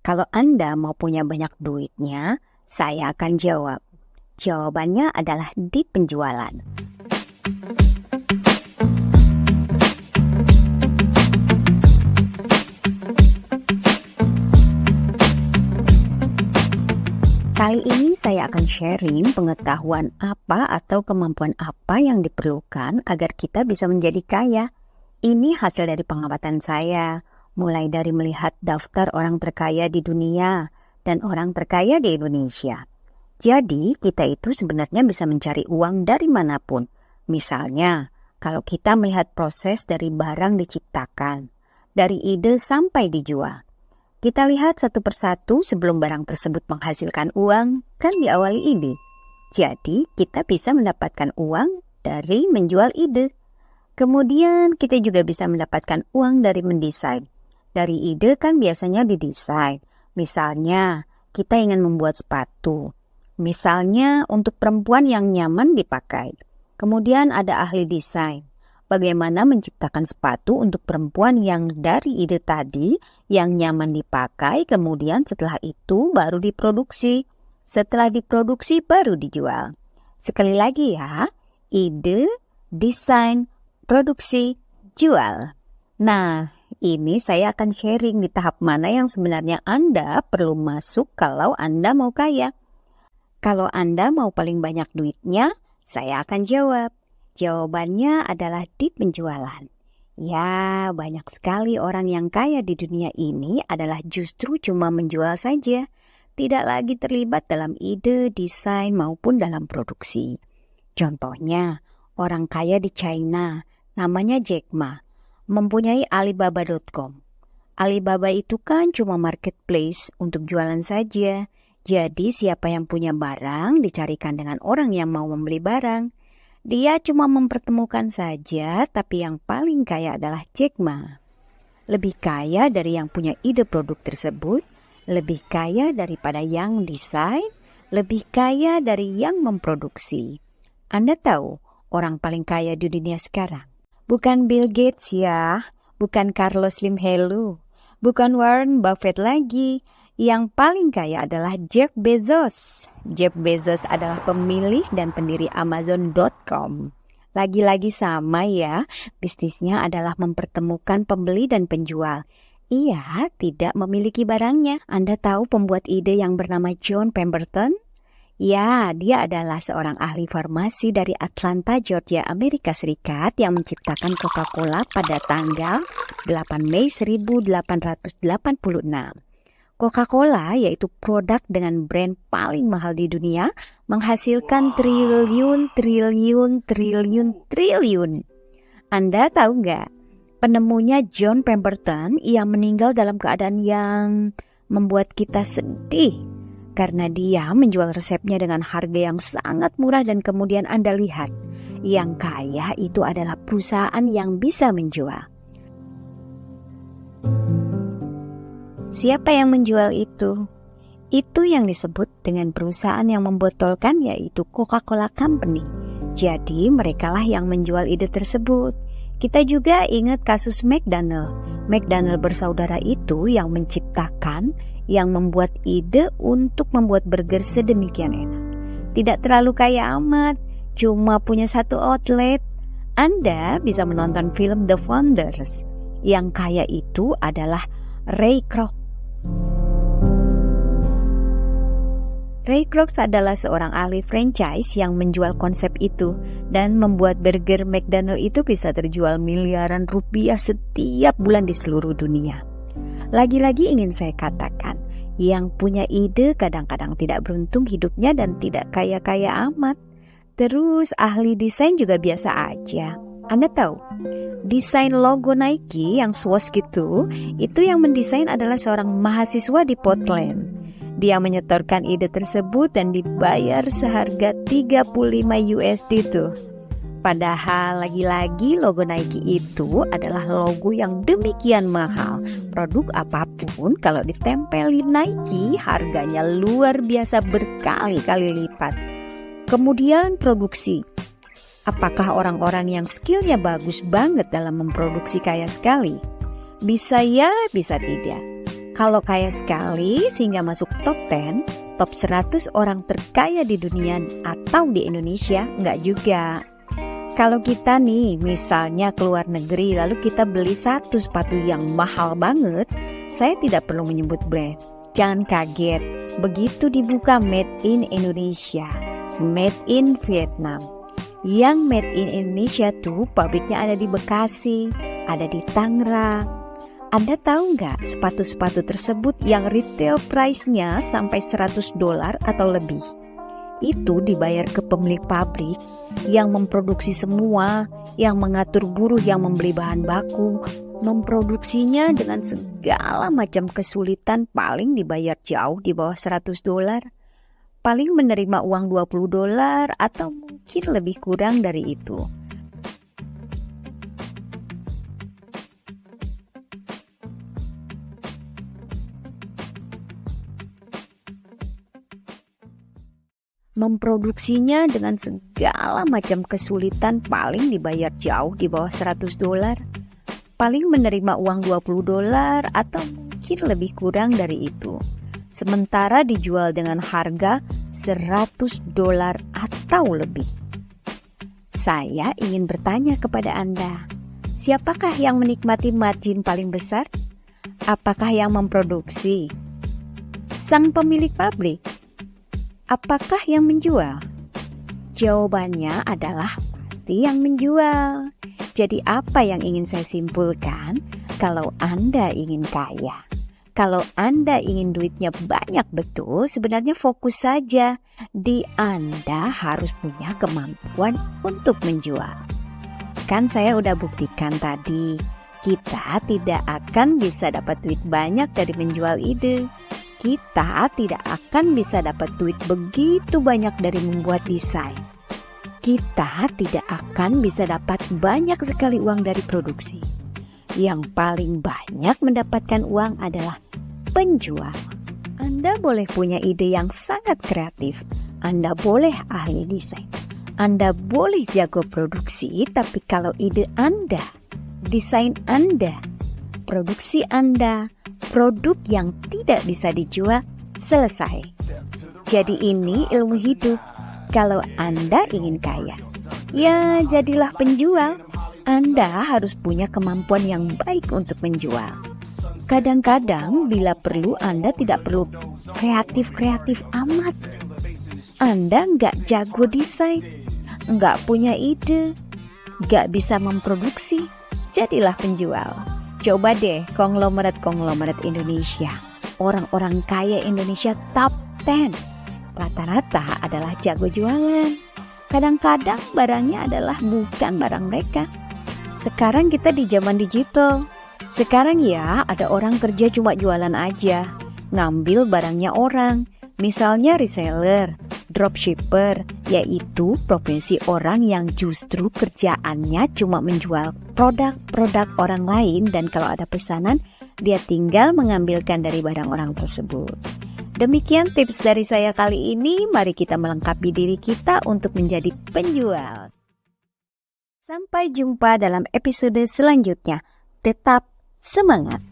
Kalau Anda mau punya banyak duitnya, saya akan jawab. Jawabannya adalah di penjualan. Kali ini saya akan sharing pengetahuan apa atau kemampuan apa yang diperlukan agar kita bisa menjadi kaya. Ini hasil dari pengamatan saya, mulai dari melihat daftar orang terkaya di dunia dan orang terkaya di Indonesia. Jadi, kita itu sebenarnya bisa mencari uang dari manapun. Misalnya, kalau kita melihat proses dari barang diciptakan, dari ide sampai dijual. Kita lihat satu persatu sebelum barang tersebut menghasilkan uang, kan diawali ide. Jadi, kita bisa mendapatkan uang dari menjual ide. Kemudian, kita juga bisa mendapatkan uang dari mendesain. Dari ide kan biasanya didesain. Misalnya, kita ingin membuat sepatu. Misalnya, untuk perempuan yang nyaman dipakai. Kemudian ada ahli desain. Bagaimana menciptakan sepatu untuk perempuan yang dari ide tadi, yang nyaman dipakai, kemudian setelah itu baru diproduksi. Setelah diproduksi baru dijual. Sekali lagi ya, ide, desain, produksi, jual. Nah, ini saya akan sharing di tahap mana yang sebenarnya Anda perlu masuk kalau Anda mau kaya. Kalau Anda mau paling banyak duitnya, saya akan jawab. Jawabannya adalah di penjualan. Ya, banyak sekali orang yang kaya di dunia ini adalah justru cuma menjual saja. Tidak lagi terlibat dalam ide, desain, maupun dalam produksi. Contohnya, orang kaya di China, namanya Jack Ma, mempunyai Alibaba.com. Alibaba itu kan cuma marketplace untuk jualan saja. Jadi siapa yang punya barang dicarikan dengan orang yang mau membeli barang. Dia cuma mempertemukan saja, tapi yang paling kaya adalah Jack Ma. Lebih kaya dari yang punya ide produk tersebut, lebih kaya daripada yang desain, lebih kaya dari yang memproduksi. Anda tahu orang paling kaya di dunia sekarang? Bukan Bill Gates ya, bukan Carlos Slim Helú, bukan Warren Buffett lagi. Yang paling kaya adalah Jeff Bezos. Jeff Bezos adalah pemilik dan pendiri Amazon.com. Lagi-lagi sama ya, bisnisnya adalah mempertemukan pembeli dan penjual. Ia tidak memiliki barangnya. Anda tahu pembuat ide yang bernama John Pemberton? Ya, dia adalah seorang ahli farmasi dari Atlanta, Georgia, Amerika Serikat yang menciptakan Coca-Cola pada tanggal 8 Mei 1886. Coca-Cola, yaitu produk dengan brand paling mahal di dunia, menghasilkan triliun. Anda tahu nggak? Penemunya John Pemberton, ia meninggal dalam keadaan yang membuat kita sedih. Karena dia menjual resepnya dengan harga yang sangat murah dan kemudian Anda lihat, yang kaya itu adalah perusahaan yang bisa menjual. Siapa yang menjual itu? Itu yang disebut dengan perusahaan yang membotolkan, yaitu Coca-Cola Company. Jadi merekalah yang menjual ide tersebut. Kita juga ingat kasus McDonald. McDonald bersaudara itu yang menciptakan, yang membuat ide untuk membuat burger sedemikian enak. Tidak terlalu kaya amat, cuma punya satu outlet. Anda bisa menonton film The Founders. Yang kaya itu adalah Ray Kroc. Ray Kroc adalah seorang ahli franchise yang menjual konsep itu dan membuat burger McDonald itu bisa terjual miliaran rupiah setiap bulan di seluruh dunia. Lagi-lagi ingin saya katakan, yang punya ide kadang-kadang tidak beruntung hidupnya dan tidak kaya-kaya amat. Terus ahli desain juga biasa aja. Anda tahu, desain logo Nike yang swoosh gitu, itu yang mendesain adalah seorang mahasiswa di Portland. Dia menyetorkan ide tersebut dan dibayar seharga 35 USD tuh. Padahal lagi-lagi logo Nike itu adalah logo yang demikian mahal. Produk apapun kalau ditempelin Nike harganya luar biasa berkali-kali lipat. Kemudian produksi. Apakah orang-orang yang skillnya bagus banget dalam memproduksi kaya sekali? Bisa ya, bisa tidak. Kalau kaya sekali sehingga masuk top 10, top 100 orang terkaya di dunia atau di Indonesia, enggak juga. Kalau kita nih misalnya keluar negeri lalu kita beli satu sepatu yang mahal banget, saya tidak perlu menyebut brand. Jangan kaget, begitu dibuka Made in Indonesia, Made in Vietnam. Yang Made in Indonesia tuh pabriknya ada di Bekasi, ada di Tangerang. Anda tahu nggak sepatu-sepatu tersebut yang retail price-nya sampai $100 atau lebih? Itu dibayar ke pemilik pabrik yang memproduksi semua, yang mengatur buruh yang membeli bahan baku, memproduksinya dengan segala macam kesulitan, paling dibayar jauh di bawah $100. Paling menerima uang $20 atau mungkin lebih kurang dari itu. Memproduksinya dengan segala macam kesulitan, paling dibayar jauh di bawah $100. Paling menerima uang $20 atau mungkin lebih kurang dari itu. Sementara dijual dengan harga $100 atau lebih. Saya ingin bertanya kepada Anda, siapakah yang menikmati margin paling besar? Apakah yang memproduksi? Sang pemilik pabrik? Apakah yang menjual? Jawabannya adalah pasti yang menjual. Jadi apa yang ingin saya simpulkan? Kalau Anda ingin kaya, kalau Anda ingin duitnya banyak betul, sebenarnya fokus saja di Anda harus punya kemampuan untuk menjual. Kan saya udah buktikan tadi, kita tidak akan bisa dapat duit banyak dari menjual ide. Kita tidak akan bisa dapat duit begitu banyak dari membuat desain. Kita tidak akan bisa dapat banyak sekali uang dari produksi. Yang paling banyak mendapatkan uang adalah penjual. Anda boleh punya ide yang sangat kreatif. Anda boleh ahli desain. Anda boleh jago produksi, tapi kalau ide Anda, desain Anda, produksi Anda, produk yang tidak bisa dijual, selesai. Jadi ini ilmu hidup. Kalau Anda ingin kaya, ya jadilah penjual. Anda harus punya kemampuan yang baik untuk menjual. Kadang-kadang bila perlu Anda tidak perlu kreatif-kreatif amat. Anda nggak jago desain, nggak punya ide, nggak bisa memproduksi, jadilah penjual. Coba deh konglomerat Indonesia, orang-orang kaya Indonesia top 10, rata-rata adalah jago jualan. Kadang-kadang barangnya adalah bukan barang mereka. Sekarang kita di zaman digital. Sekarang ya ada orang kerja cuma jualan aja, ngambil barangnya orang. Misalnya reseller, dropshipper, yaitu profesi orang yang justru kerjaannya cuma menjual produk-produk orang lain, dan kalau ada pesanan, dia tinggal mengambilkan dari barang orang tersebut. Demikian tips dari saya kali ini. Mari kita melengkapi diri kita untuk menjadi penjual. Sampai jumpa dalam episode selanjutnya. Tetap semangat!